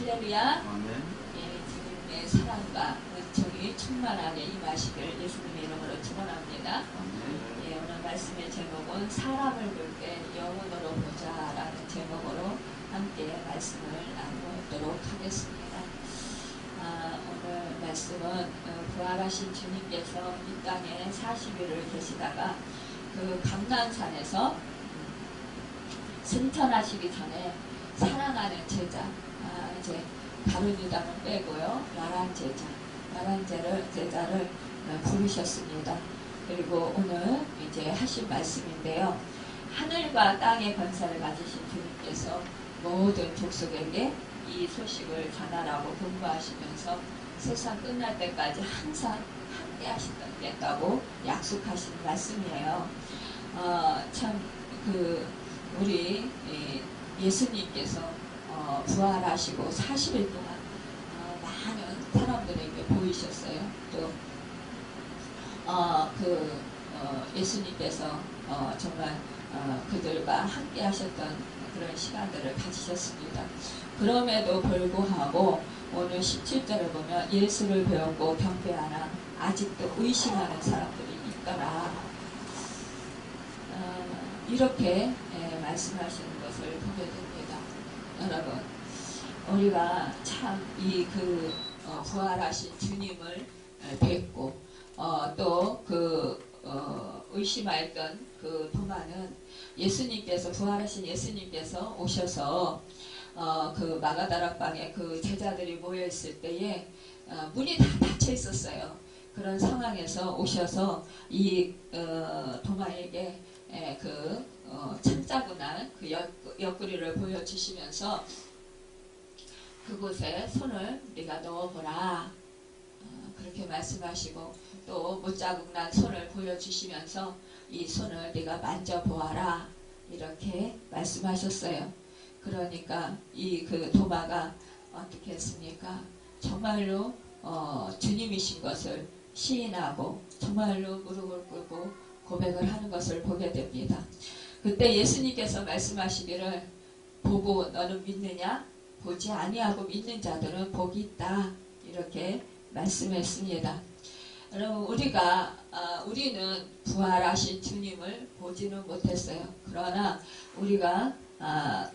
할렐루야. 아멘. 주님의 사랑과 은총이 충만하게 임하시길 예수님의 이름으로 축원합니다. 아멘. 오늘 말씀의 제목은 사람을 볼 때 영혼으로 보자 라는 제목으로 함께 말씀을 나누도록 하겠습니다. 오늘 말씀은 부활하신 주님께서 이 땅에 40일을 계시다가 그 감난산에서 승천하시기 전에 사랑하는 제자, 이제 다른 유다는 빼고요, 11 제자를 부르셨습니다. 그리고 오늘 이제 하신 말씀인데요. 하늘과 땅의 권세를 가지신 주님께서 모든 족속에게 이 소식을 전하라고 분부하시면서 세상 끝날 때까지 항상 함께 하시겠다고 약속하신 말씀이에요. 우리 예수님께서 부활하시고 40일 동안 많은 사람들에게 보이셨어요. 또 예수님께서 정말 그들과 함께 하셨던 그런 시간들을 가지셨습니다. 그럼에도 불구하고 오늘 17절에 보면 예수를 배웠고 경배하나 아직도 의심하는 사람들이 있더라. 이렇게 말씀하시는 것을 보게 됩니다. 여러분, 우리가 참 부활하신 주님을 뵙고 또 의심했던 그 도마는 부활하신 예수님께서 오셔서 그 마가다락방에 그 제자들이 모여 있을 때에 문이 다 닫혀 있었어요. 그런 상황에서 오셔서 이 도마에게 창자군한 그 옆구리를 보여주시면서 그곳에 손을 네가 넣어보라, 그렇게 말씀하시고 또 못자국난 손을 보여주시면서 이 손을 네가 만져보아라, 이렇게 말씀하셨어요. 그러니까 그 도마가 어떻게 했습니까? 정말로 주님이신 것을 시인하고 정말로 무릎을 꿇고 고백을 하는 것을 보게 됩니다. 그때 예수님께서 말씀하시기를 보고 너는 믿느냐? 보지 아니하고 믿는 자들은 복이 있다, 이렇게 말씀했습니다. 여러분, 우리는 부활하신 주님을 보지는 못했어요. 그러나 우리가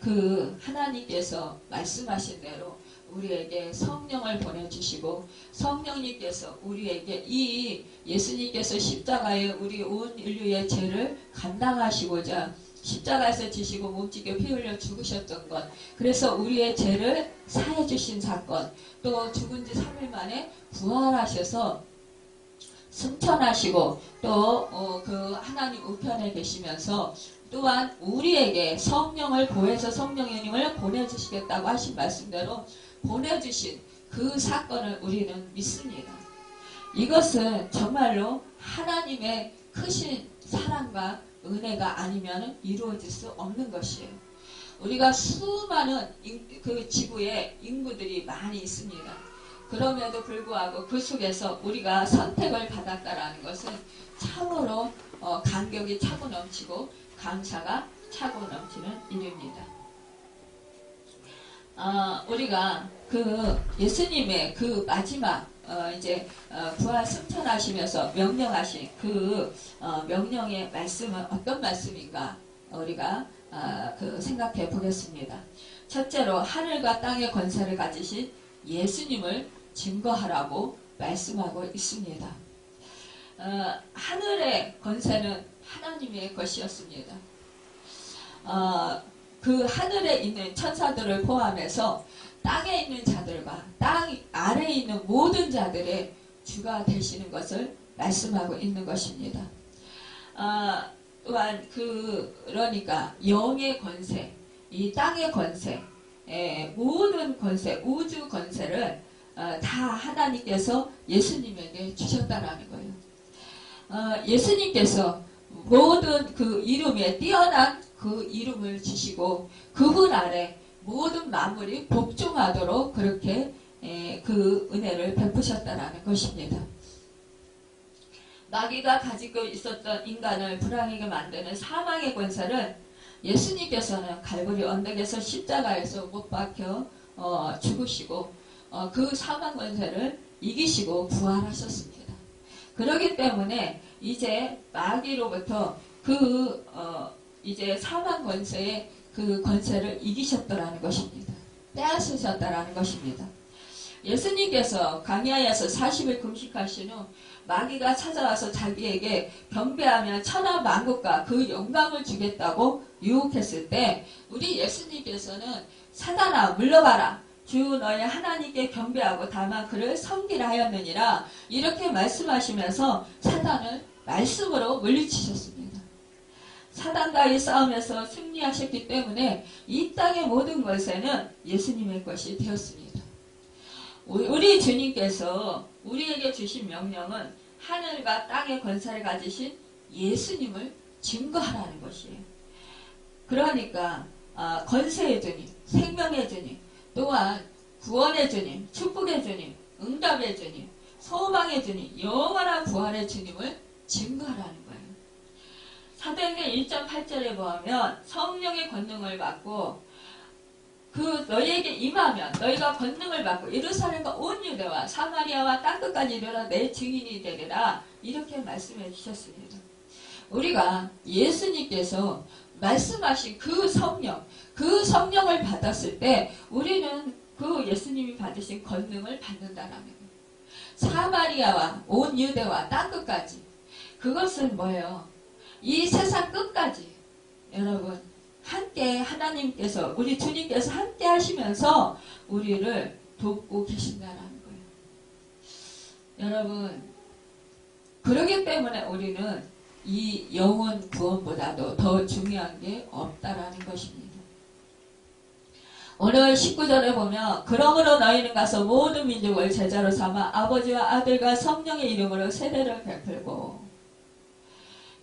그 하나님께서 말씀하신 대로 우리에게 성령을 보내주시고 성령님께서 우리에게 이 예수님께서 십자가에 우리 온 인류의 죄를 감당하시고자 십자가에서 지시고 몸짓게 피 흘려 죽으셨던 것, 그래서 우리의 죄를 사해 주신 사건, 또 죽은 지 3일 만에 부활하셔서 승천하시고 또 그 하나님 우편에 계시면서 또한 우리에게 성령을 보내서 성령님을 보내주시겠다고 하신 말씀대로 보내주신 그 사건을 우리는 믿습니다. 이것은 정말로 하나님의 크신 사랑과 은혜가 아니면 이루어질 수 없는 것이에요. 우리가 수많은 그 지구에 인구들이 많이 있습니다. 그럼에도 불구하고 그 속에서 우리가 선택을 받았다라는 것은 참으로 감격이 차고 넘치고 감사가 차고 넘치는 일입니다. 우리가 그 예수님의 그 마지막 부활 승천하시면서 명령하신 그 명령의 말씀은 어떤 말씀인가 우리가 생각해 보겠습니다. 첫째로 하늘과 땅의 권세를 가지신 예수님을 증거하라고 말씀하고 있습니다. 하늘의 권세는 하나님의 것이었습니다. 그 하늘에 있는 천사들을 포함해서 땅에 있는 자들과 땅 아래에 있는 모든 자들의 주가 되시는 것을 말씀하고 있는 것입니다. 또한 그러니까 영의 권세, 이 땅의 권세, 모든 권세, 우주 권세를 다 하나님께서 예수님에게 주셨다라는 거예요. 예수님께서 모든 그 이름에 뛰어난 그 이름을 주시고 그분 아래 모든 만물이 복종하도록 그렇게 그 은혜를 베푸셨다라는 것입니다. 마귀가 가지고 있었던 인간을 불행하게 만드는 사망의 권세를 예수님께서는 갈보리 언덕에서 십자가에서 못 박혀 죽으시고 그 사망 권세를 이기시고 부활하셨습니다. 그렇기 때문에 이제 마귀로부터 이제 사망 권세의 그 권세를 이기셨다라는 것입니다. 빼앗으셨다라는 것입니다. 예수님께서 광야에서 40일 금식하신 후 마귀가 찾아와서 자기에게 경배하며 천하 만국과 그 영광을 주겠다고 유혹했을 때 우리 예수님께서는 사단아 물러가라. 주 너의 하나님께 경배하고 다만 그를 섬기라 하였느니라 이렇게 말씀하시면서 사단을 말씀으로 물리치셨습니다. 사단과의 싸움에서 승리하셨기 때문에 이 땅의 모든 것에는 예수님의 것이 되었습니다. 우리 주님께서 우리에게 주신 명령은 하늘과 땅의 권세를 가지신 예수님을 증거하라는 것이에요. 그러니까 권세의 주님, 생명의 주님, 또한 구원의 주님, 축복의 주님, 응답의 주님, 소망의 주님, 영원한 부활의 주님을 증거하라는 거예요. 사도행전 1.8절에 보면 성령의 권능을 받고 너희에게 임하면 너희가 권능을 받고 예루살렘과 온 유대와 사마리아와 땅끝까지 이르러 내 증인이 되리라 이렇게 말씀해 주셨습니다. 우리가 예수님께서 말씀하신 그 성령을 받았을 때 우리는 그 예수님이 받으신 권능을 받는다라는 거예요. 사마리아와 온 유대와 땅끝까지 그것은 뭐예요? 이 세상 끝까지 여러분 함께 하나님께서 우리 주님께서 함께 하시면서 우리를 돕고 계신다라는 거예요. 여러분 그러기 때문에 우리는 이 영혼 구원보다도 더 중요한 게 없다라는 것입니다. 오늘 19절에 보면 그러므로 너희는 가서 모든 민족을 제자로 삼아 아버지와 아들과 성령의 이름으로 세례를 베풀고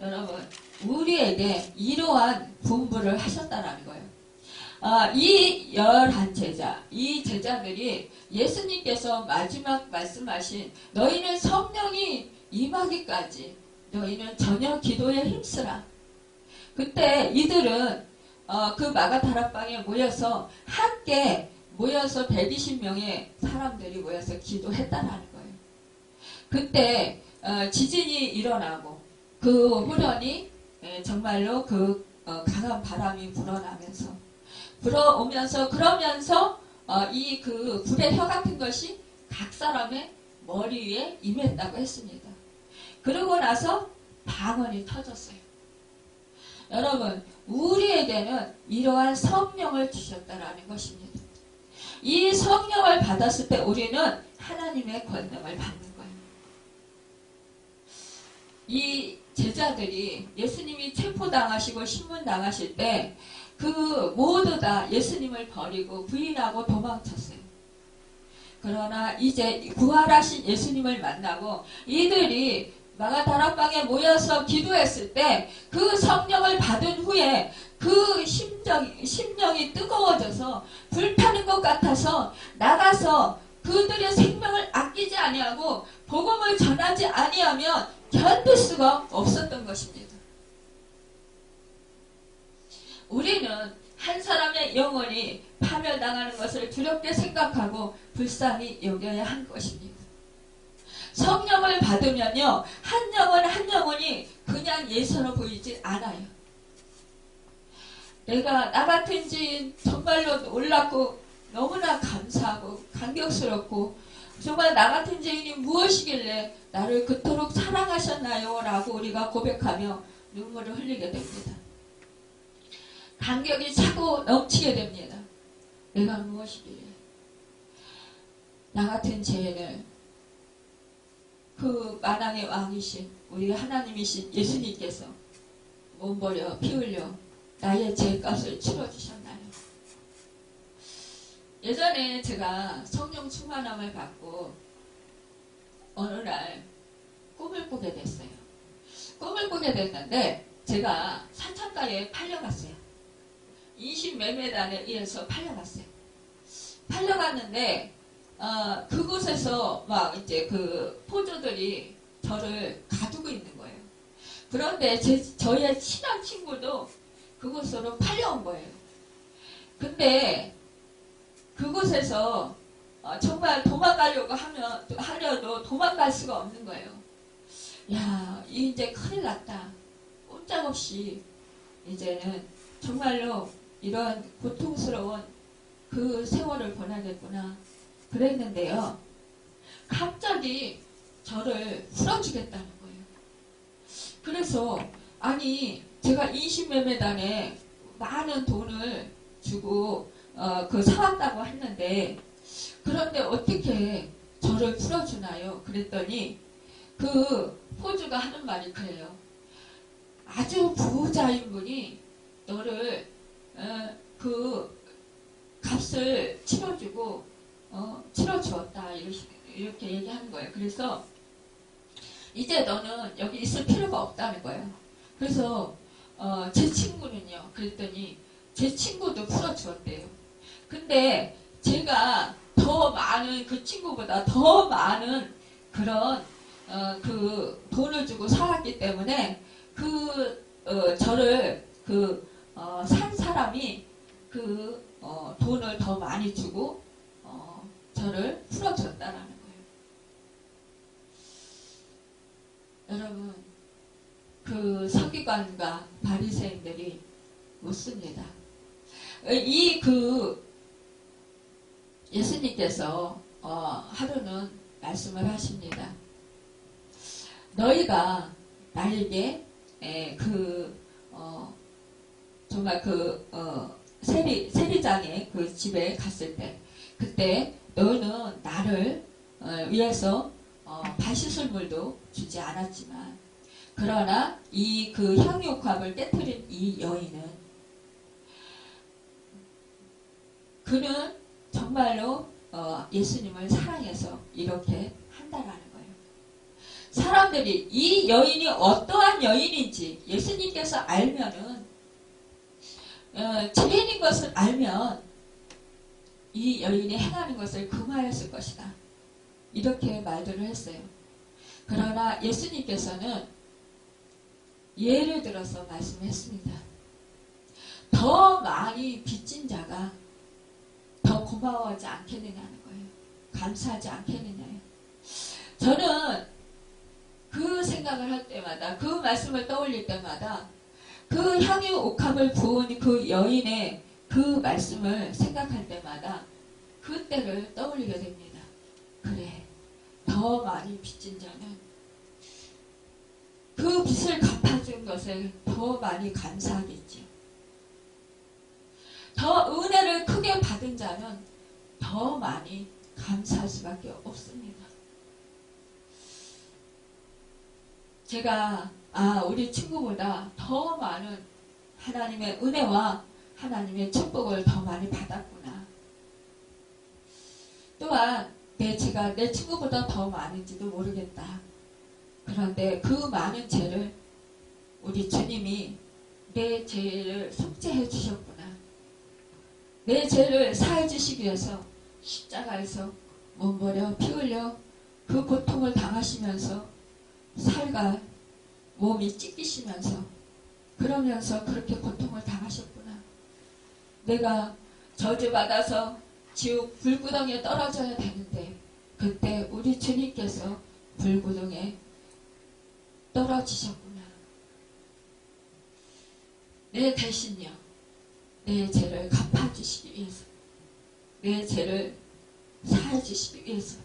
여러분 우리에게 이러한 분부를 하셨다라는 거예요. 이 11제자, 이 제자들이 예수님께서 마지막 말씀하신 너희는 성령이 임하기까지 너희는 저녁 기도에 힘쓰라. 그때 이들은 그 마가다락방에 함께 모여서 120명의 사람들이 모여서 기도했다라는 거예요. 그때 지진이 일어나고 그 후련이 정말로 강한 바람이 불어오면서 그러면서 이 불의 혀 같은 것이 각 사람의 머리 위에 임했다고 했습니다. 그러고 나서 방언이 터졌어요. 여러분 우리에게는 이러한 성령을 주셨다라는 것입니다. 이 성령을 받았을 때 우리는 하나님의 권능을 받는 거예요. 이 제자들이 예수님이 체포당하시고 신문당하실 때 모두 다 예수님을 버리고 부인하고 도망쳤어요. 그러나 이제 부활하신 예수님을 만나고 이들이 마가다락방에 모여서 기도했을 때 그 성령을 받은 후에 그 심령이 뜨거워져서 불타는 것 같아서 나가서 그들의 생명을 아끼지 아니하고 복음을 전하지 아니하면 견딜 수가 없었던 것입니다. 우리는 한 사람의 영혼이 파멸당하는 것을 두렵게 생각하고 불쌍히 여겨야 한 것입니다. 성령을 받으면요 한 영혼 한 영혼이 그냥 예수로 보이지 않아요. 나 같은 지인 정말로 놀랍고 너무나 감사하고 감격스럽고 정말 나 같은 지인이 무엇이길래 나를 그토록 사랑하셨나요? 라고 우리가 고백하며 눈물을 흘리게 됩니다. 감격이 차고 넘치게 됩니다. 내가 무엇이길래 나 같은 죄인을 그 만왕의 왕이신 우리 하나님이신 예수님께서 몸버려 피 흘려 나의 죄값을 치러주셨나요? 예전에 제가 성령 충만함을 받고 어느 날 꿈을 꾸게 됐어요. 꿈을 꾸게 됐는데 제가 산창가에 팔려갔어요. 인신매매단에 의해서 팔려갔어요. 팔려갔는데 그곳에서 막 이제 그 포조들이 저를 가두고 있는 거예요. 그런데 저의 친한 친구도 그곳으로 팔려온 거예요. 근데 그곳 그곳에서 정말 도망가려고 하려도 도망갈 수가 없는 거예요. 야, 이제 큰일 났다. 꼼짝없이 이제는 정말로 이런 고통스러운 그 세월을 보내겠구나 그랬는데요. 갑자기 저를 풀어주겠다는 거예요. 그래서 아니 제가 인신매매단에 많은 돈을 주고 사왔다고 했는데 그런데 어떻게 저를 풀어주나요? 그랬더니 그 포주가 하는 말이 그래요. 아주 부자인 분이 너를 그 값을 치러주고 치러주었다 이렇게 얘기하는 거예요. 그래서 이제 너는 여기 있을 필요가 없다는 거예요. 그래서 제 친구는요. 그랬더니 제 친구도 풀어주었대요. 근데 제가 더 많은 그 친구보다 더 많은 그런 그 돈을 주고 사왔기 때문에 저를 산 사람이 돈을 더 많이 주고 저를 풀어줬다라는 거예요. 여러분, 그 서기관과 바리새인들이 묻습니다. 예수님께서 하루는 말씀을 하십니다. 너희가 나에게 정말 세리장의 그 집에 갔을 때 그때 너희는 나를 위해서 발 씻을 물도 주지 않았지만 그러나 이 그 향유값을 깨뜨린 이 여인은 그는 정말로 예수님을 사랑해서 이렇게 한다라는 거예요. 사람들이 이 여인이 어떠한 여인인지 예수님께서 알면은 죄인인 것을 알면 이 여인이 행하는 것을 금하였을 것이다. 이렇게 말들을 했어요. 그러나 예수님께서는 예를 들어서 말씀했습니다. 더 많이 빚진 자가 더 고마워하지 않겠느냐는 거예요. 감사하지 않겠느냐요. 저는 그 생각을 할 때마다 그 말씀을 떠올릴 때마다 그 향유 옥합을 부은 그 여인의 그 말씀을 생각할 때마다 그때를 떠올리게 됩니다. 그래, 더 많이 빚진 자는 그 빚을 갚아준 것을 더 많이 감사하겠죠. 더 은혜를 크게 받은 자는 더 많이 감사할 수밖에 없습니다. 제가 우리 친구보다 더 많은 하나님의 은혜와 하나님의 축복을 더 많이 받았구나. 또한 제가 내 친구보다 더 많은지도 모르겠다. 그런데 그 많은 죄를 우리 주님이 내 죄를 속죄해 주셨구나. 내 죄를 사해 주시기 위해서 십자가에서 몸버려 피 흘려 그 고통을 당하시면서 살과 몸이 찢기시면서 그러면서 그렇게 고통을 당하셨구나. 내가 저주받아서 지옥 불구덩이에 떨어져야 되는데 그때 우리 주님께서 불구덩이에 떨어지셨구나. 내 대신요. 내 죄를 갚아주시기 위해서 내 죄를 사해주시기 위해서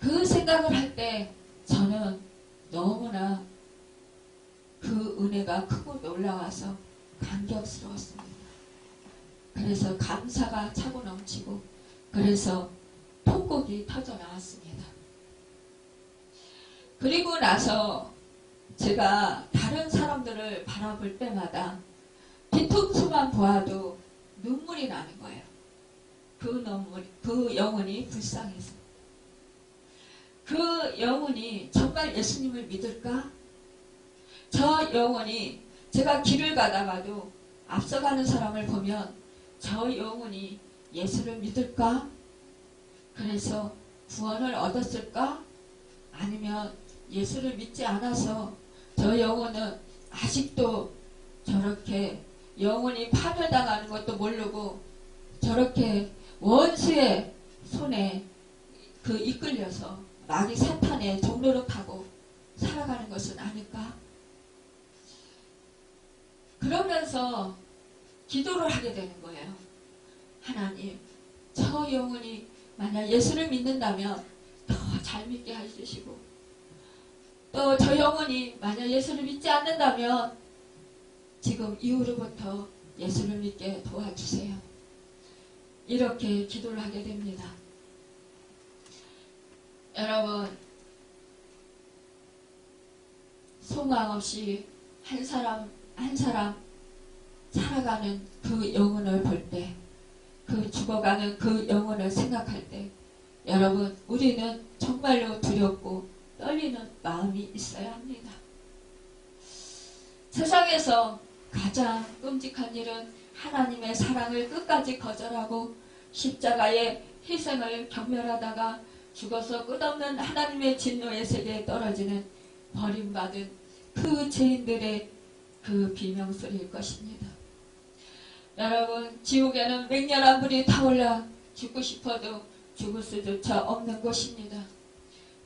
그 생각을 할 때 저는 너무나 그 은혜가 크고 놀라워서 감격스러웠습니다. 그래서 감사가 차고 넘치고 그래서 통곡이 터져 나왔습니다. 그리고 나서 제가 다른 사람들을 바라볼 때마다 뒤통수만 보아도 눈물이 나는 거예요. 그 영혼이 불쌍해서. 그 영혼이 정말 예수님을 믿을까? 저 영혼이 제가 길을 가다가도 앞서가는 사람을 보면 저 영혼이 예수를 믿을까? 그래서 구원을 얻었을까? 아니면 예수를 믿지 않아서 저 영혼은 아직도 저렇게 영혼이 파멸당하는 것도 모르고 저렇게 원수의 손에 이끌려서 마귀 사탄의 종로를 타고 살아가는 것은 아닐까? 그러면서 기도를 하게 되는 거예요. 하나님, 저 영혼이 만약 예수를 믿는다면 더 잘 믿게 해주시고, 또 저 영혼이 만약 예수를 믿지 않는다면 지금 이후로부터 예수를 믿게 도와주세요. 이렇게 기도를 하게 됩니다. 여러분, 소망 없이 한 사람 살아가는 그 영혼을 볼 때, 그 죽어가는 그 영혼을 생각할 때, 여러분, 우리는 정말로 두렵고 떨리는 마음이 있어야 합니다. 세상에서 가장 끔찍한 일은 하나님의 사랑을 끝까지 거절하고 십자가의 희생을 경멸하다가 죽어서 끝없는 하나님의 진노의 세계에 떨어지는 버림받은 그 죄인들의 그 비명소리일 것입니다. 여러분, 지옥에는 맹렬한 불이 타올라 죽고 싶어도 죽을 수조차 없는 곳입니다.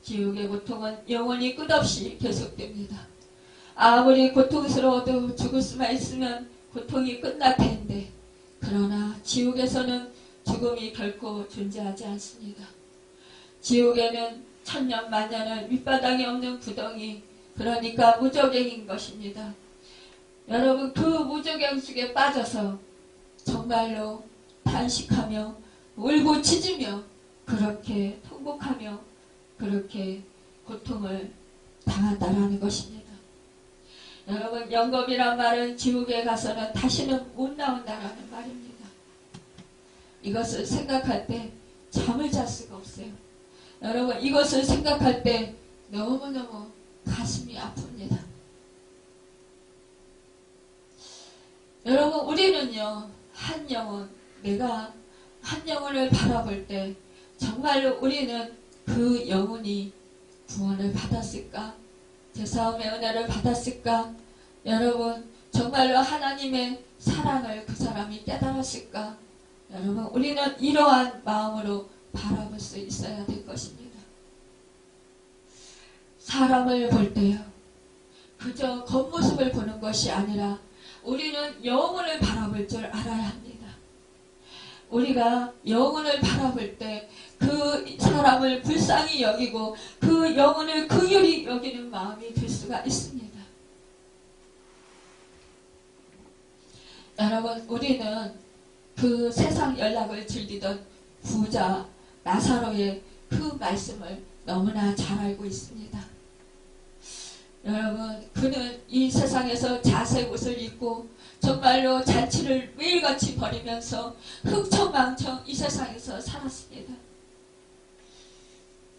지옥의 고통은 영원히 끝없이 계속됩니다. 아무리 고통스러워도 죽을 수만 있으면 고통이 끝날 텐데, 그러나 지옥에서는 죽음이 결코 존재하지 않습니다. 지옥에는 천년 만년을 밑바닥이 없는 구덩이, 그러니까 무저갱인 것입니다. 여러분, 그 무저갱 속에 빠져서 정말로 탄식하며 울고 짖으며 그렇게 통곡하며 그렇게 고통을 당한다라는 것입니다. 여러분, 영겁이란 말은 지옥에 가서는 다시는 못 나온다라는 말입니다. 이것을 생각할 때 잠을 잘 수가 없어요. 여러분, 이것을 생각할 때 너무너무 가슴이 아픕니다. 여러분, 우리는요, 내가 한 영혼을 바라볼 때 정말로 우리는 그 영혼이 구원을 받았을까? 제사함의 은혜를 받았을까? 여러분, 정말로 하나님의 사랑을 그 사람이 깨달았을까? 여러분, 우리는 이러한 마음으로 바라볼 수 있어야 될 것입니다. 사람을 볼 때요, 그저 겉모습을 보는 것이 아니라 우리는 영혼을 바라볼 줄 알아야 합니다. 우리가 영혼을 바라볼 때 그 사람을 불쌍히 여기고 그 영혼을 긍휼히 여기는 마음이 들 수가 있습니다. 여러분, 우리는 그 세상 연락을 즐기던 부자 나사로의 그 말씀을 너무나 잘 알고 있습니다. 여러분, 그는 이 세상에서 자색 옷을 입고 정말로 잔치를 매일같이 벌이면서 흥청망청 이 세상에서 살았습니다.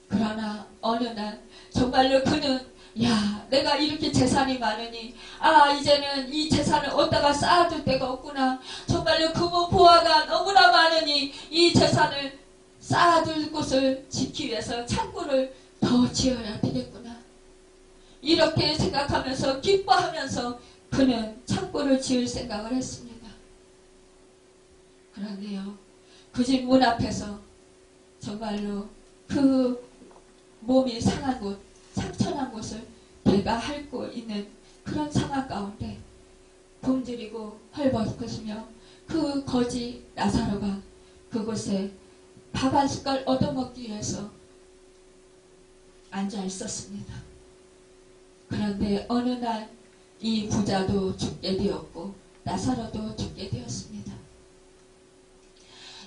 그러나 어느 날 정말로 그는, 내가 이렇게 재산이 많으니 이제는 이 재산을 어디다가 쌓아둘 데가 없구나. 정말로 금은 보화가 너무나 많으니 이 재산을 쌓아둘 곳을 짓기 위해서 창고를 더 지어야 되겠구나. 이렇게 생각하면서 기뻐하면서 그는 창고를 지을 생각을 했습니다. 그런데요, 그 집 문 앞에서 정말로 그 몸이 상한 곳, 상처난 곳을 배가 핥고 있는 그런 상황 가운데 굶주리고 헐벗으며 그 거지 나사로가 그곳에 밥 한 숟갈 얻어먹기 위해서 앉아 있었습니다. 그런데 어느 날 이 부자도 죽게 되었고 나사로도 죽게 되었습니다.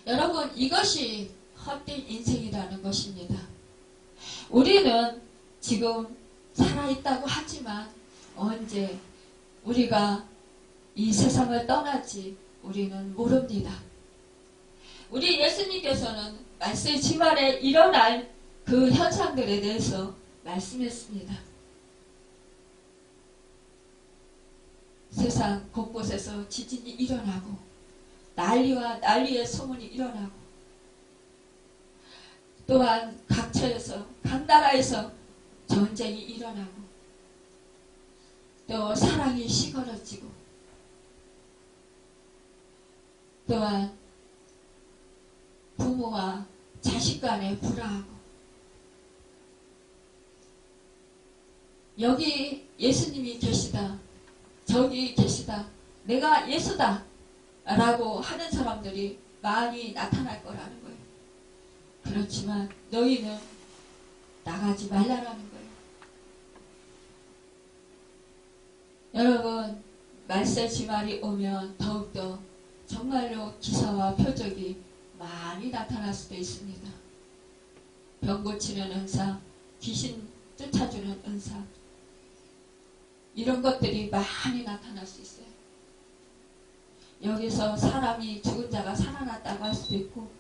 여러분, 이것이 헛된 인생이라는 것입니다. 우리는 지금 살아있다고 하지만 언제 우리가 이 세상을 떠날지 우리는 모릅니다. 우리 예수님께서는 말세 지말에 일어날 그 현상들에 대해서 말씀했습니다. 세상 곳곳에서 지진이 일어나고 난리와 난리의 소문이 일어나고 또한 각처에서 각 나라에서 전쟁이 일어나고 또 사랑이 시끄러지고 또한 부모와 자식 간에 불화하고 여기 예수님이 계시다, 저기 계시다, 내가 예수다 라고 하는 사람들이 많이 나타날 거라는 거예요. 그렇지만 너희는 나가지 말라라는 거예요. 여러분, 말세 지말이 오면 더욱더 정말로 기사와 표적이 많이 나타날 수도 있습니다. 병 고치는 은사, 귀신 쫓아주는 은사, 이런 것들이 많이 나타날 수 있어요. 여기서 사람이 죽은 자가 살아났다고 할 수도 있고,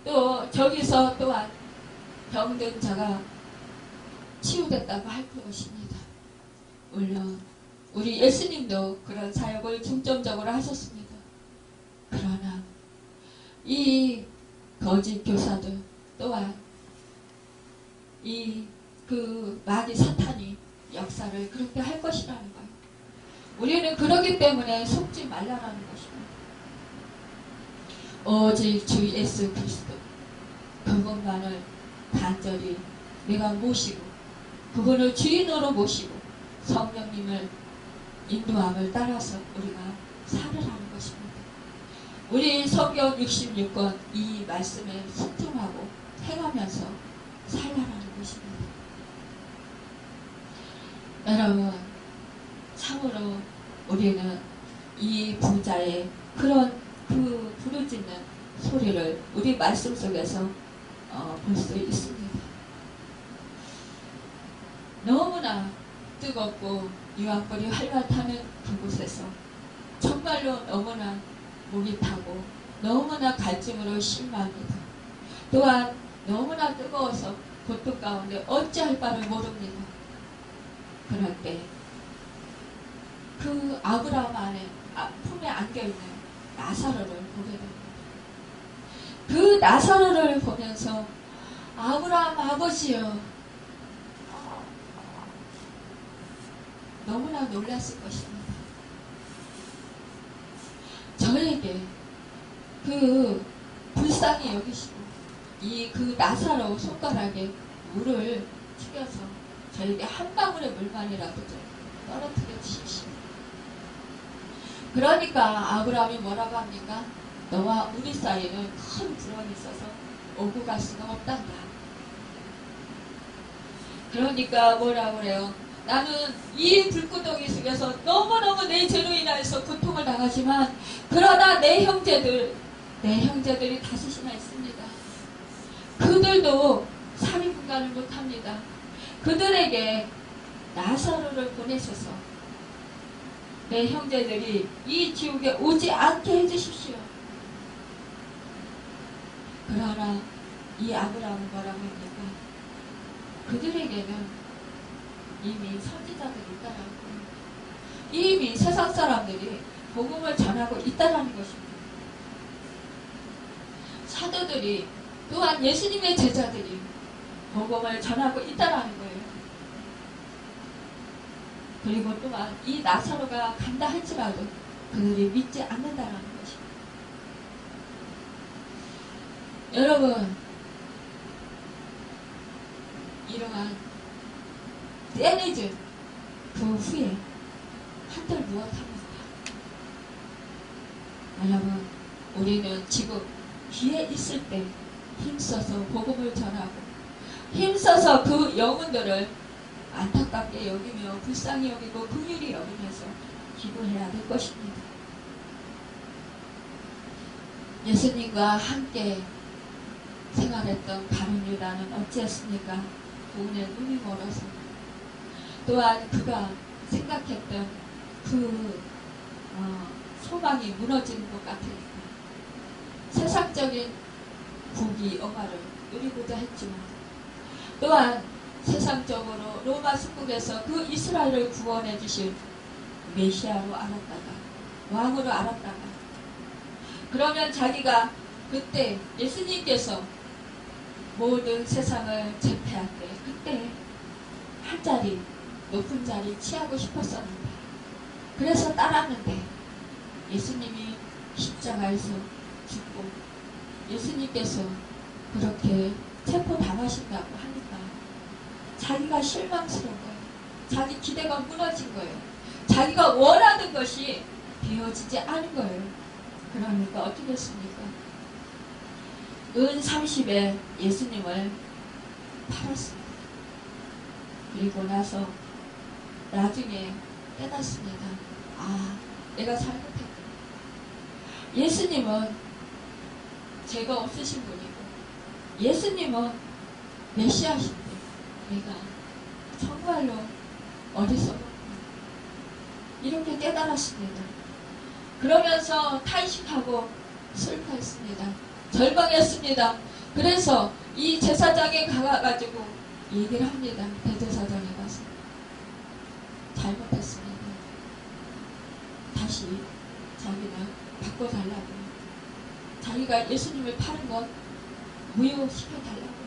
또 저기서 또한 병든 자가 치유됐다고 할 것입니다. 물론 우리 예수님도 그런 사역을 중점적으로 하셨습니다. 그러나 이 거짓 교사들 또한 이 그 마귀 사탄이 역사를 그렇게 할 것이라는 거예요. 우리는 그러기 때문에 속지 말라라는 것입니다. 오직 주 예수 그리스도 그분만을 간절히 내가 모시고 그분을 주인으로 모시고 성령님을 인도함을 따라서 우리가 살으라는 것입니다. 우리 성경 66권 이 말씀에 순종하고 행하면서 살아라는 것입니다. 여러분, 참으로 우리는 이 부자의 그런 그 부르짖는 소리를 우리 말씀 속에서 볼 수 있습니다. 너무나 뜨겁고 유황불이 활발하는 그곳에서 정말로 너무나 목이 타고 너무나 갈증으로 실망합니다. 또한 너무나 뜨거워서 고통 가운데 어찌할 바를 모릅니다. 그럴 때 그 아브라함 안에 품에 안겨있는 나사로를 보게 됩니다. 그 나사로를 보면서 아브라함 아버지여, 너무나 놀랐을 것입니다. 저에게 그 불쌍히 여기시고 이 그 나사로 손가락에 물을 튀겨서 저에게 한 방울의 물만이라도 좀 떨어뜨려 주십시오. 그러니까 아브라함이 뭐라고 합니까? 너와 우리 사이에는 큰 불원이 있어서 오고 갈 수가 없단다. 그러니까 뭐라고 그래요? 나는 이 불구덩이 속에서 너무너무 내 죄로 인하여서 고통을 당하지만 그러나 내 형제들이 다섯이나 있습니다. 그들도 살인분간을 못합니다. 그들에게 나사로를 보내셔서 내 형제들이 이 지옥에 오지 않게 해주십시오. 그러나 이 아브라함은 뭐라고 합니까? 그들에게는 이미 선지자들이 있다라는 거예요. 이미 세상 사람들이 복음을 전하고 있다라는 것입니다. 사도들이 또한 예수님의 제자들이 복음을 전하고 있다라는 거예요. 그리고 또한 이 나사로가 간다 할지라도 그들이 믿지 않는다라는 것입니다. 여러분, 이러한 때늦은 그 후에 한들 무엇합니까? 여러분, 우리는 지금 기회 있을 때 힘써서 복음을 전하고 힘써서 그 영혼들을 안타깝게 여기며 불쌍히 여기고 긍휼히 여기면서 기도해야 될 것입니다. 예수님과 함께 생활했던 가룟 유다는 어찌했습니까? 돈에 눈이 멀어서 또한 그가 생각했던 그 소망이 무너지는 것 같으니까 세상적인 부귀 영화를 누리고자 했지만 또한 세상적으로 로마 숙국에서 그 이스라엘을 구원해 주실 메시아로 알았다가 왕으로 알았다가 그러면 자기가 그때 예수님께서 모든 세상을 제패할 때 그때 한 자리 높은 자리 취하고 싶었었는데 그래서 따랐는데 예수님이 십자가에서 죽고 예수님께서 그렇게 체포당하신다고 하니까 자기가 실망스러운 거예요. 자기 기대가 무너진 거예요. 자기가 원하는 것이 되어지지 않은 거예요. 그러니까 어떻게 했습니까? 은 30에 예수님을 팔았습니다. 그리고 나서 나중에 깨닫습니다. 아, 내가 잘못했구나. 예수님은 죄가 없으신 분이고 예수님은 메시아신데 내가 정말로 어리석었구나. 이렇게 깨달았습니다. 그러면서 탄식하고 슬퍼했습니다. 절망했습니다. 그래서 이 제사장에 가가지고 얘기를 합니다. 대제사장에 가서 잘못했습니다. 다시 자기는 바꿔달라고. 자기가 예수님을 파는 건 무효시켜달라고.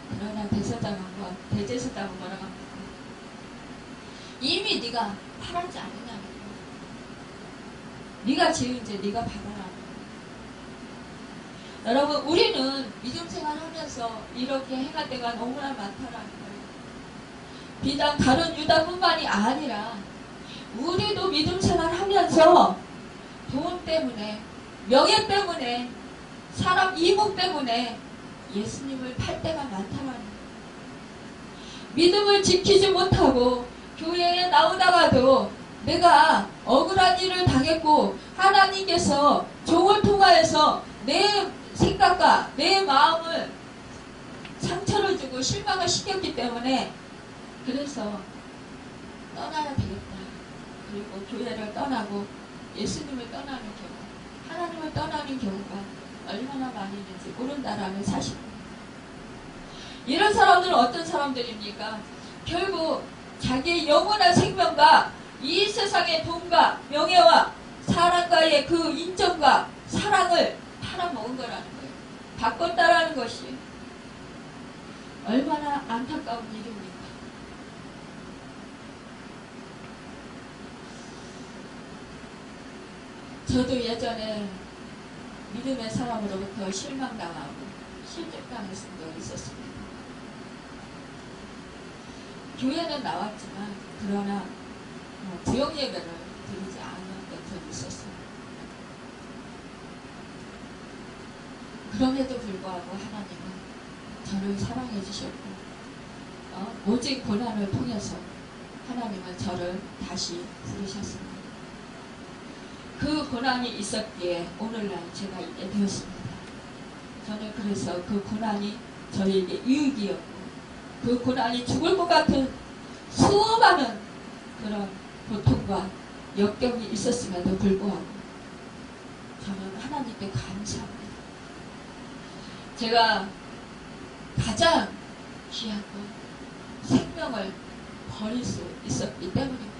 그러나 대제사장은 뭐라고 합니까? 이미 네가 팔았지 않느냐. 네가 지은 죄 네가 받아라. 여러분, 우리는 믿음 생활하면서 이렇게 행할 때가 너무나 많다라는 거예요. 비단 가룟 유다뿐만이 아니라 우리도 믿음 생활하면서 돈 때문에, 명예 때문에, 사람 이목 때문에 예수님을 팔 때가 많다라는 거예요. 믿음을 지키지 못하고 교회에 나오다가도 내가 억울한 일을 당했고 하나님께서 종을 통하여서 내 생각과 내 마음을 상처를 주고 실망을 시켰기 때문에 그래서 떠나야 되겠다. 그리고 교회를 떠나고 예수님을 떠나는 경우, 하나님을 떠나는 경우가 얼마나 많이 있는지 모른다라는 사실입니다. 이런 사람들은 어떤 사람들입니까? 결국 자기의 영원한 생명과 이 세상의 돈과 명예와 사람과의 그 인정과 사랑을 팔아먹은 거라는 거예요. 바꿨다라는 것이 얼마나 안타까운 일입니까? 저도 예전에 믿음의 사람으로부터 실망당하고 실족당했던 적이 있었습니다. 교회는 나왔지만 그러나 부역 예배를 드리지 않았던 적이 있었어요. 그럼에도 불구하고 하나님은 저를 사랑해 주셨고 오직 고난을 통해서 하나님은 저를 다시 부르셨습니다. 그 고난이 있었기에 오늘날 제가 있게 되었습니다. 저는 그래서 그 고난이 저에게 유익이었고 그 고난이 죽을 것 같은 수많은 그런 고통과 역경이 있었음에도 불구하고 저는 하나님께 감사합니다. 제가 가장 귀한 건 생명을 버릴 수 있었기 때문입니다.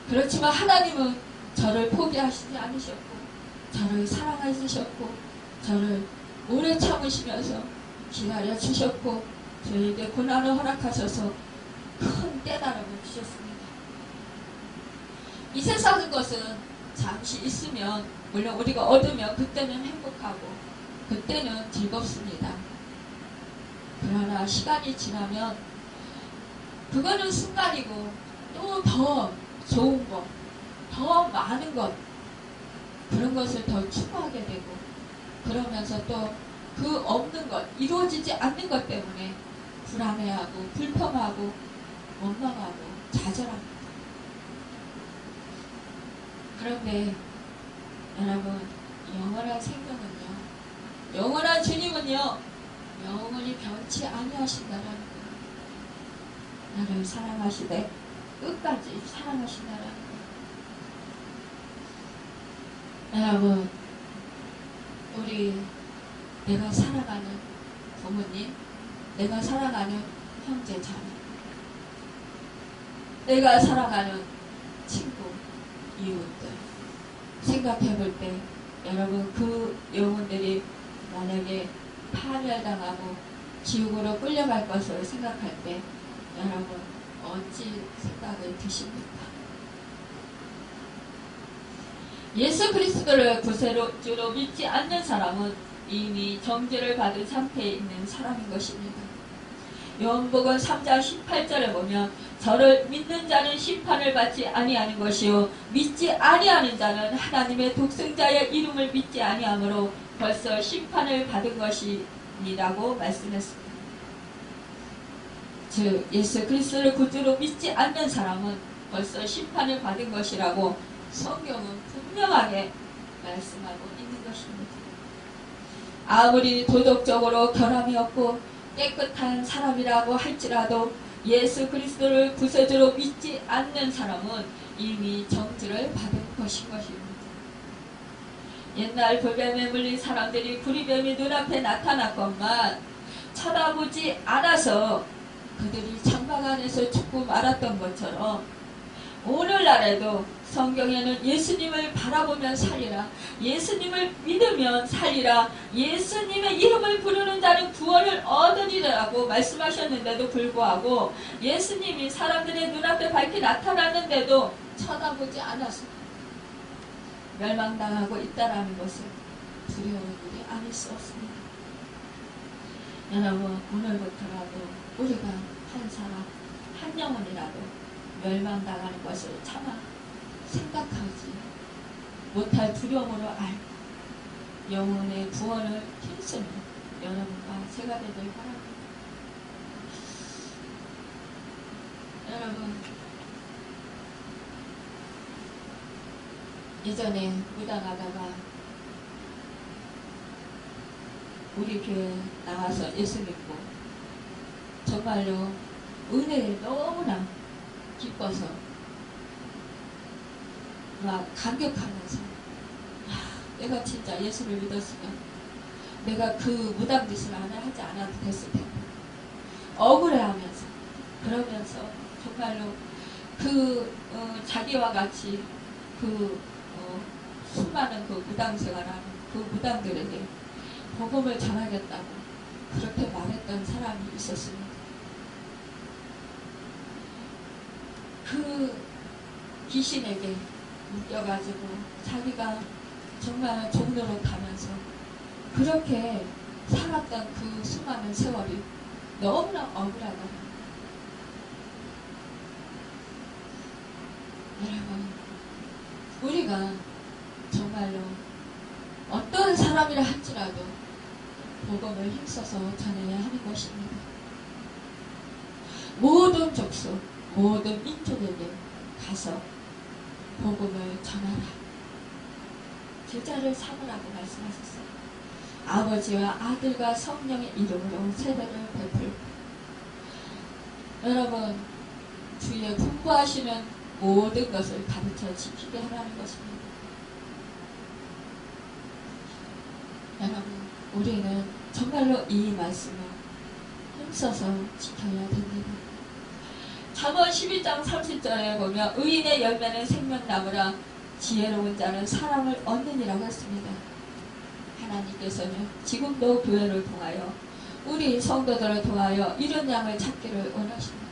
그렇지만 하나님은 저를 포기하시지 않으셨고 저를 사랑하셨고 저를 오래 참으시면서 기다려 주셨고 저에게 고난을 허락하셔서 큰 깨달음을 주셨습니다. 이 세상의 것은 잠시 있으면 물론 우리가 얻으면 그때는 행복하고 그때는 즐겁습니다. 그러나 시간이 지나면 그거는 순간이고 또 더 좋은 것, 더 많은 것 그런 것을 더 추구하게 되고 그러면서 또 그 없는 것, 이루어지지 않는 것 때문에 불안해하고 불평하고 원망하고 좌절합니다. 그런데 여러분, 영원한 생명은요, 영원한 주님은요 영원히 변치 아니하신다라는 거예요. 나를 사랑하시되 끝까지 사랑하신다라는 거예요. 여러분, 우리 내가 사랑하는 부모님, 내가 사랑하는 형제 자매, 내가 사랑하는 친구, 이웃들 생각해 볼 때 여러분 그 영혼들이 만약에 파멸당하고 지옥으로 끌려갈 것을 생각할 때 여러분 어찌 생각을 드십니까? 예수 그리스도를 구세주로 믿지 않는 사람은 이미 정죄를 받은 상태에 있는 사람인 것입니다. 요한복음 3장 18절에 보면 저를 믿는 자는 심판을 받지 아니하는 것이요 믿지 아니하는 자는 하나님의 독생자의 이름을 믿지 아니하므로 벌써 심판을 받은 것이니라고 말씀했습니다. 즉 예수 그리스도를 구주로 믿지 않는 사람은 벌써 심판을 받은 것이라고 성경은 분명하게 말씀하고 있는 것입니다. 아무리 도덕적으로 결함이 없고 깨끗한 사람이라고 할지라도 예수 그리스도를 구세주로 믿지 않는 사람은 이미 정죄를 받은 것입니다. 옛날 불뱀에 물린 사람들이 구리뱀이 눈앞에 나타났건만 쳐다보지 않아서 그들이 장막 안에서 죽고 말았던 것처럼 오늘날에도 성경에는 예수님을 바라보면 살리라, 예수님을 믿으면 살리라, 예수님의 이름을 부르는 자는 구원을 얻으리라고 말씀하셨는데도 불구하고 예수님이 사람들의 눈앞에 밝히 나타났는데도 쳐다보지 않아서 멸망당하고 있다는 것은 두려운 일이 아닐 수 없습니다. 여러분, 오늘부터라도 우리가 한 사람, 한 영혼이라도 멸망당하는 것을 차마 생각하지 못할 두려움으로 알고 영혼의 구원을 힘쓰는 여러분과 제가 되길 바랍니다. 여러분, 예전에 무당하다가 우리 교회 나와서 예수 믿고 정말로 은혜를 너무나 기뻐서 막 감격하면서 내가 진짜 예수를 믿었으면 내가 그 무당짓을 하지 않아도 됐을 텐데 억울해하면서 그러면서 정말로 자기와 같이 수많은 무당 생활하는 그 무당들에게 복음을 전하겠다고 그렇게 말했던 사람이 있었습니다. 그 귀신에게 묶여가지고 자기가 정말 종로로 가면서 그렇게 살았던 그 수많은 세월이 너무나 억울하더라고요. 여러분, 우리가 정말로 어떤 사람이라 할지라도 복음을 힘써서 전해야 하는 것입니다. 모든 족속, 모든 민족에게 가서 복음을 전하라. 제자를 삼으라고 말씀하셨어요. 아버지와 아들과 성령의 이름으로 세례를 베풀고 여러분, 주위에 분부하시는 모든 것을 가르쳐 지키게 하라는 것입니다. 여러분, 우리는 정말로 이 말씀을 힘써서 지켜야 됩니다. 잠언 12장 30절에 보면 의인의 열매는 생명나무라 지혜로운 자는 사랑을 얻느니라고 했습니다. 하나님께서는 지금도 교회를 통하여 우리 성도들을 통하여 이런 양을 찾기를 원하십니다.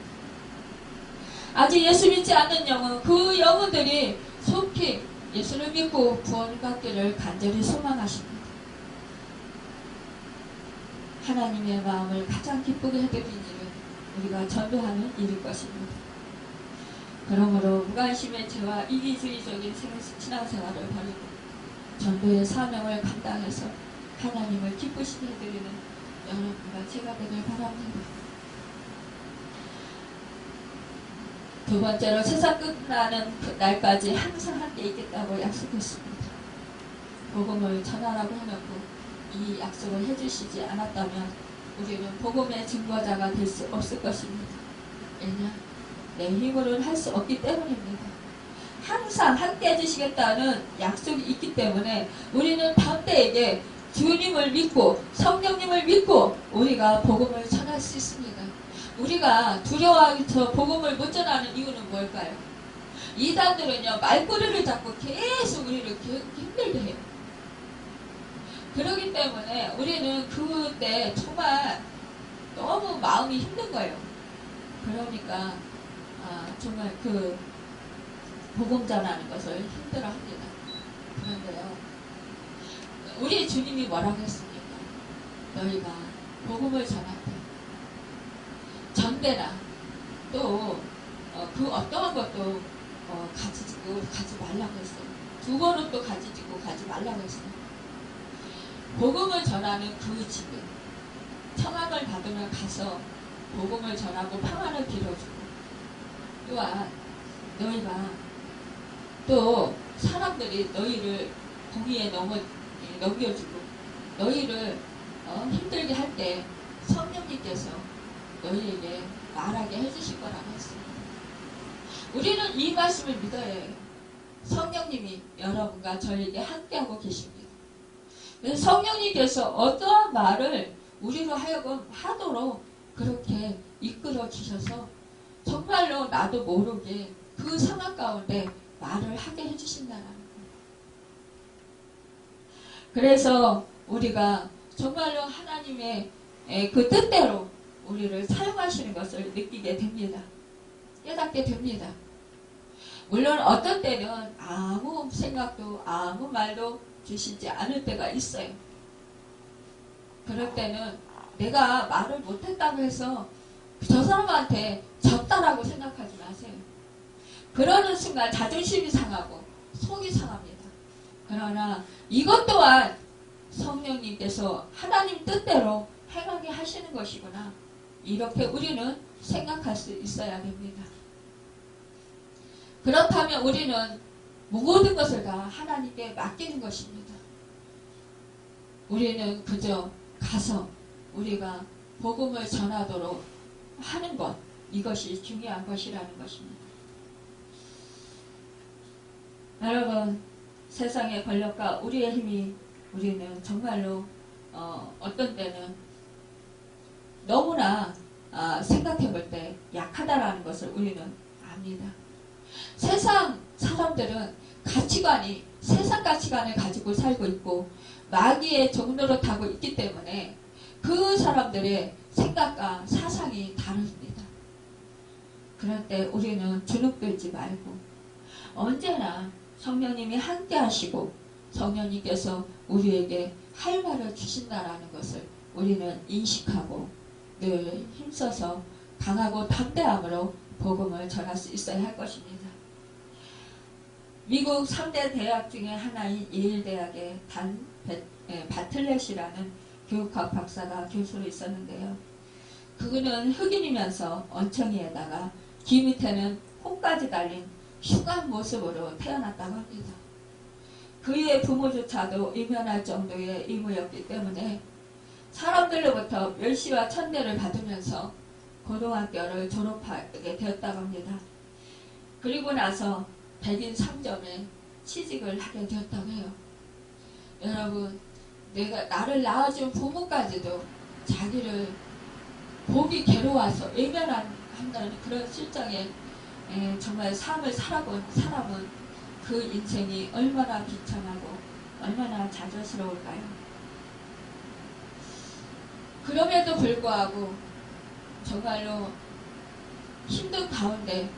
아직 예수 믿지 않는 영혼, 그 영혼들이 속히 예수를 믿고 구원을 받기를 간절히 소망하십니다. 하나님의 마음을 가장 기쁘게 해드리는 일은 우리가 전도하는 일일 것입니다. 그러므로 무관심의 죄와 이기주의적인 신앙생활을 버리고 전도의 사명을 감당해서 하나님을 기쁘시게 해드리는 여러분과 제가 되길 바랍니다. 두 번째로 세상 끝나는 그 날까지 항상 함께 있겠다고 약속했습니다. 복음을 전하라고 해놓고 이 약속을 해주시지 않았다면 우리는 복음의 증거자가 될 수 없을 것입니다. 왜냐? 내 힘으로는 할 수 없기 때문입니다. 항상 함께 해주시겠다는 약속이 있기 때문에 우리는 다음 때에게 주님을 믿고 성령님을 믿고 우리가 복음을 전할 수 있습니다. 우리가 두려워해서 복음을 못 전하는 이유는 뭘까요? 이단들은요, 말꼬리를 잡고 계속 우리를 힘들게 해요. 그렇기 때문에 우리는 그때 정말 너무 마음이 힘든 거예요. 그러니까 정말 그 복음 전하는 것을 힘들어합니다. 그런데요, 우리 주님이 뭐라고 했습니까? 너희가 복음을 전할 때 전대나 또 그 어떠한 것도 가지고 가지 말라고 했어요. 두번은 또 가지고 가지 말라고 했어요. 복음을 전하는 그 집에 청함을 받으면 가서 복음을 전하고 평안을 빌어주고, 또한 너희가 또 사람들이 너희를 공의에 넘겨주고 너희를 힘들게 할 때 성령님께서 너희에게 말하게 해주실 거라고 했습니다. 우리는 이 말씀을 믿어야 해요. 성령님이 여러분과 저에게 함께하고 계십니다. 그래서 성령님께서 어떠한 말을 우리로 하여금 하도록 그렇게 이끌어 주셔서 정말로 나도 모르게 그 상황 가운데 말을 하게 해주신다는 거예요. 그래서 우리가 정말로 하나님의 그 뜻대로 우리를 사용하시는 것을 느끼게 됩니다. 깨닫게 됩니다. 물론 어떤 때는 아무 생각도 아무 말도 주시지 않을 때가 있어요. 그럴 때는 내가 말을 못했다고 해서 저 사람한테 졌다라고 생각하지 마세요. 그러는 순간 자존심이 상하고 속이 상합니다. 그러나 이것 또한 성령님께서 하나님 뜻대로 행하게 하시는 것이구나, 이렇게 우리는 생각할 수 있어야 됩니다. 그렇다면 우리는 모든 것을 다 하나님께 맡기는 것입니다. 우리는 그저 가서 우리가 복음을 전하도록 하는 것, 이것이 중요한 것이라는 것입니다. 여러분, 세상의 권력과 우리의 힘이 우리는 정말로 어떤 때는 너무나 생각해 볼 때 약하다라는 것을 우리는 압니다. 세상 사람들은 가치관이 세상 가치관을 가지고 살고 있고 마귀의 종로로 타고 있기 때문에 그 사람들의 생각과 사상이 다릅니다. 그럴 때 우리는 주눅들지 말고 언제나 성령님이 함께 하시고 성령님께서 우리에게 할 말을 주신다라는 것을 우리는 인식하고 늘 힘써서 강하고 담대함으로 복음을 전할 수 있어야 할 것입니다. 미국 3대 대학 중에 하나인 예일대학의 바틀렛이라는 교육학 박사가 교수로 있었는데요. 그는 흑인이면서 엉청이에다가 귀 밑에는 콩까지 달린 흉한 모습으로 태어났다고 합니다. 그의 부모조차도 이면할 정도의 이모였기 때문에 사람들로부터 멸시와 천대를 받으면서 고등학교를 졸업하게 되었다고 합니다. 그리고 나서 백인 상점에 취직을 하게 되었다고 해요. 여러분, 나를 낳아준 부모까지도 자기를 보기 괴로워서 외면한다는 그런 실정에 정말 삶을 살아본 사람은 그 인생이 얼마나 비참하고 얼마나 좌절스러울까요? 그럼에도 불구하고 정말로 힘든 가운데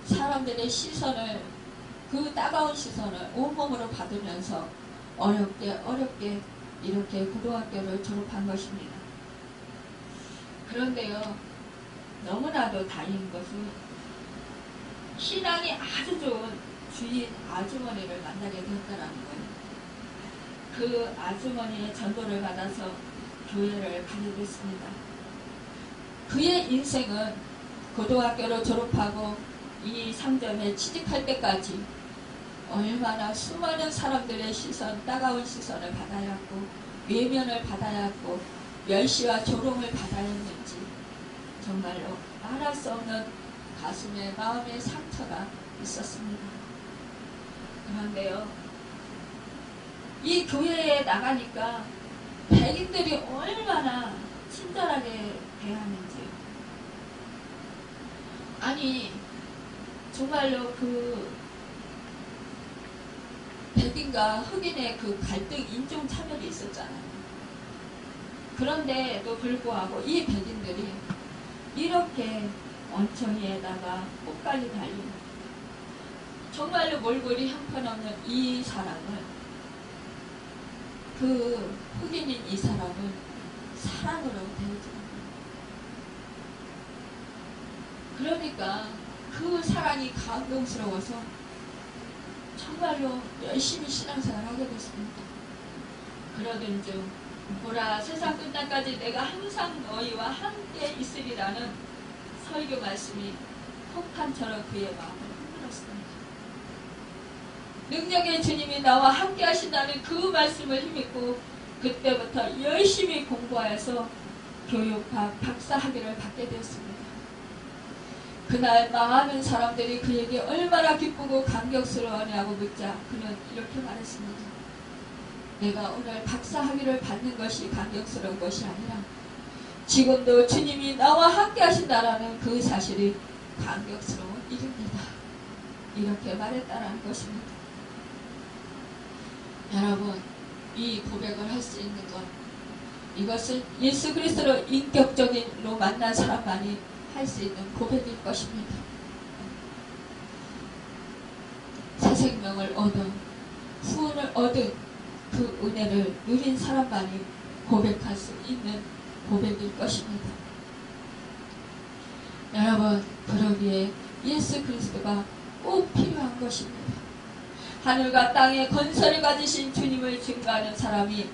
사람들의 시선을, 그 따가운 시선을 온몸으로 받으면서 어렵게 이렇게 고등학교를 졸업한 것입니다. 그런데요, 너무나도 다행인 것은 신앙이 아주 좋은 주인 아주머니를 만나게 되었다는 거예요. 그 아주머니의 전도를 받아서 교회를 가게 됐습니다. 그의 인생은 고등학교를 졸업하고 이 상점에 취직할 때까지 얼마나 수많은 사람들의 시선, 따가운 시선을 받아야 했고 외면을 받아야 했고 멸시와 조롱을 받아야 했는지 정말로 말할 수 없는 가슴에 마음의 상처가 있었습니다. 그런데요, 이 교회에 나가니까 백인들이 얼마나 친절하게 대하는지, 아니 정말로 그 백인과 흑인의 그 갈등, 인종 차별이 있었잖아요. 그런데도 불구하고 이 백인들이 이렇게 엉청이에다가 꽃까지 달린 정말로 몰골이 형편없는 이 사람을 그 흑인인 이 사람은 사랑으로 대해줍니다. 그러니까 그 사랑이 감동스러워서 정말로 열심히 신앙생활을 하게 됐습니다. 그러던 중 보라 세상 끝날까지 내가 항상 너희와 함께 있으리라는 설교 말씀이 폭탄처럼 그의 마음을 흔들었습니다. 능력의 주님이 나와 함께 하신다는 그 말씀을 힘입고 그때부터 열심히 공부하여서 교육학 박사 학위를 받게 되었습니다. 그날 많은 사람들이 그에게 얼마나 기쁘고 감격스러워하냐고 묻자 그는 이렇게 말했습니다. 내가 오늘 박사 학위를 받는 것이 감격스러운 것이 아니라 지금도 주님이 나와 함께 하신다라는 그 사실이 감격스러운 일입니다. 이렇게 말했다라는 것입니다. 여러분, 이 고백을 할 수 있는 것, 이것은 예수 그리스도로 인격적인로 만난 사람만이 할 수 있는 고백일 것입니다. 새 생명을 얻은, 후원을 얻은 그 은혜를 누린 사람만이 고백할 수 있는 고백일 것입니다. 여러분, 그러기에 예수 그리스도가 꼭 필요한 것입니다. 하늘과 땅에 건설을 가지신 주님을 증거하는 사람이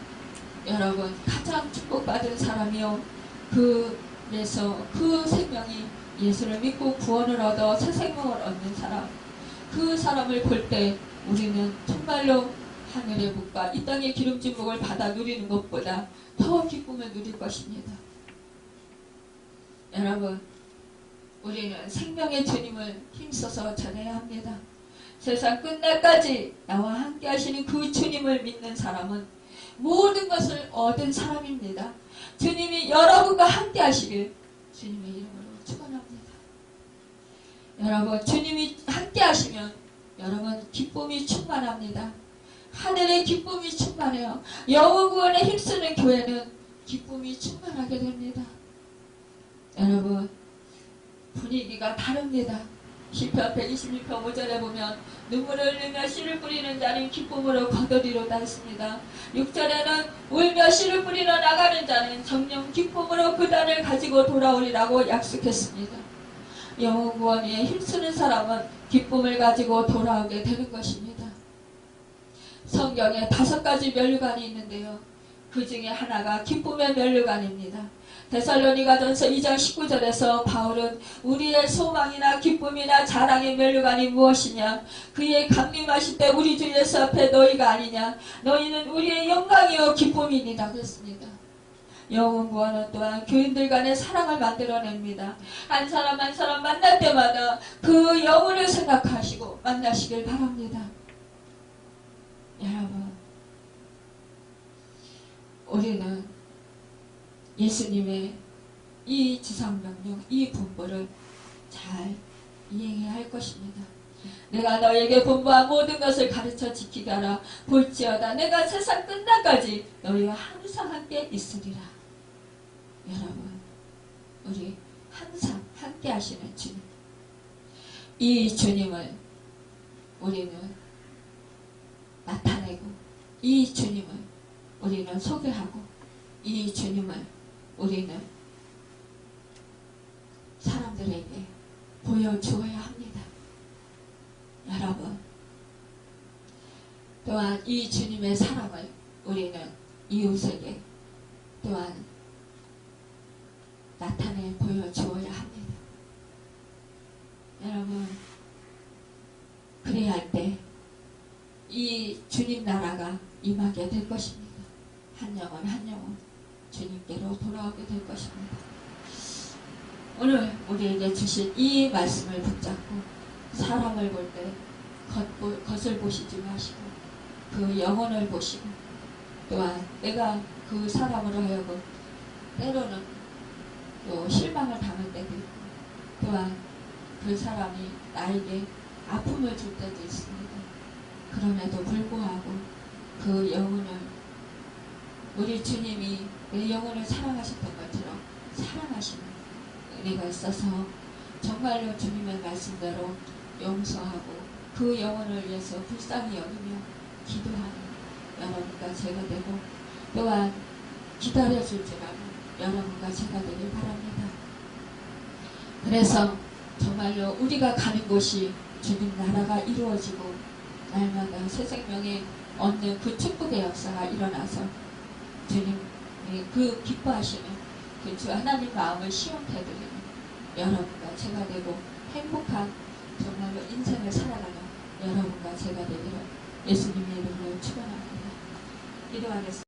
여러분 가장 축복받은 사람이요. 그래서 그 생명이 예수를 믿고 구원을 얻어 새 생명을 얻는 사람, 그 사람을 볼 때 우리는 정말로 하늘의 복과 이 땅의 기름진 복을 받아 누리는 것보다 더 기쁨을 누릴 것입니다. 여러분, 우리는 생명의 주님을 힘써서 전해야 합니다. 세상 끝날까지 나와 함께 하시는 그 주님을 믿는 사람은 모든 것을 얻은 사람입니다. 주님이 여러분과 함께 하시길 주님의 이름으로 축원합니다. 여러분, 주님이 함께 하시면 여러분 기쁨이 충만합니다. 하늘의 기쁨이 충만해요. 영혼 구원에 힘쓰는 교회는 기쁨이 충만하게 됩니다. 여러분, 분위기가 다릅니다. 시편 126편 5절에 보면 눈물을 흘리며 씨를 뿌리는 자는 기쁨으로 거두리로다 했습니다. 6절에는 울며 씨를 뿌리러 나가는 자는 정녕 기쁨으로 그 단을 가지고 돌아오리라고 약속했습니다. 영혼 구원에 힘쓰는 사람은 기쁨을 가지고 돌아오게 되는 것입니다. 성경에 5가지 면류관이 있는데요. 그 중에 하나가 기쁨의 면류관입니다. 데살로니가전서 2장 19절에서 바울은 우리의 소망이나 기쁨이나 자랑의 면류관이 무엇이냐? 그의 강림하실 때 우리 주 예수 앞에 너희가 아니냐? 너희는 우리의 영광이요 기쁨이니라 그랬습니다. 영혼 구원은 또한 교인들 간의 사랑을 만들어냅니다. 한 사람 한 사람 만날 때마다 그 영혼을 생각하시고 만나시길 바랍니다. 여러분, 우리는 예수님의 이 지상명령, 이 분부를 잘 이행해야 할 것입니다. 내가 너에게 분부한 모든 것을 가르쳐 지키게 하라. 볼지어다 내가 세상 끝날까지 너희와 항상 함께 있으리라. 여러분, 우리 항상 함께 하시는 주님, 이 주님을 우리는 나타내고 이 주님을 우리는 소개하고 이 주님을 우리는 사람들에게 보여주어야 합니다. 여러분, 또한 이 주님의 사랑을 우리는 이웃에게 또한 나타내 보여주어야 합니다. 여러분, 그래야 할 때 이 주님 나라가 임하게 될 것입니다. 한 영혼 한 영혼 주님께로 돌아오게 될 것입니다. 오늘 우리에게 주신 이 말씀을 붙잡고 사람을 볼 때 겉을 보시지 마시고 그 영혼을 보시고 또한 내가 그 사람으로 하여금 때로는 또 실망을 당할 때도 있고 또한 그 사람이 나에게 아픔을 줄 때도 있습니다. 그럼에도 불구하고 그 영혼을 우리 주님이 내 영혼을 사랑하셨던 것처럼 사랑하시는 은혜가 있어서 정말로 주님의 말씀대로 용서하고 그 영혼을 위해서 불쌍히 여기며 기도하는 여러분과 제가 되고 또한 기다려줄 줄 아는 여러분과 제가 되길 바랍니다. 그래서 정말로 우리가 가는 곳이 주님 나라가 이루어지고 날마다 새 생명에 얻는 그 축복의 역사가 일어나서 주님 그 기뻐하시는 그 주 하나님 마음을 시원케 해드리는 여러분과 제가 되고 행복한 정말로 인생을 살아가는 여러분과 제가 되기를 예수님의 이름으로 축원합니다. 기도하겠습니다.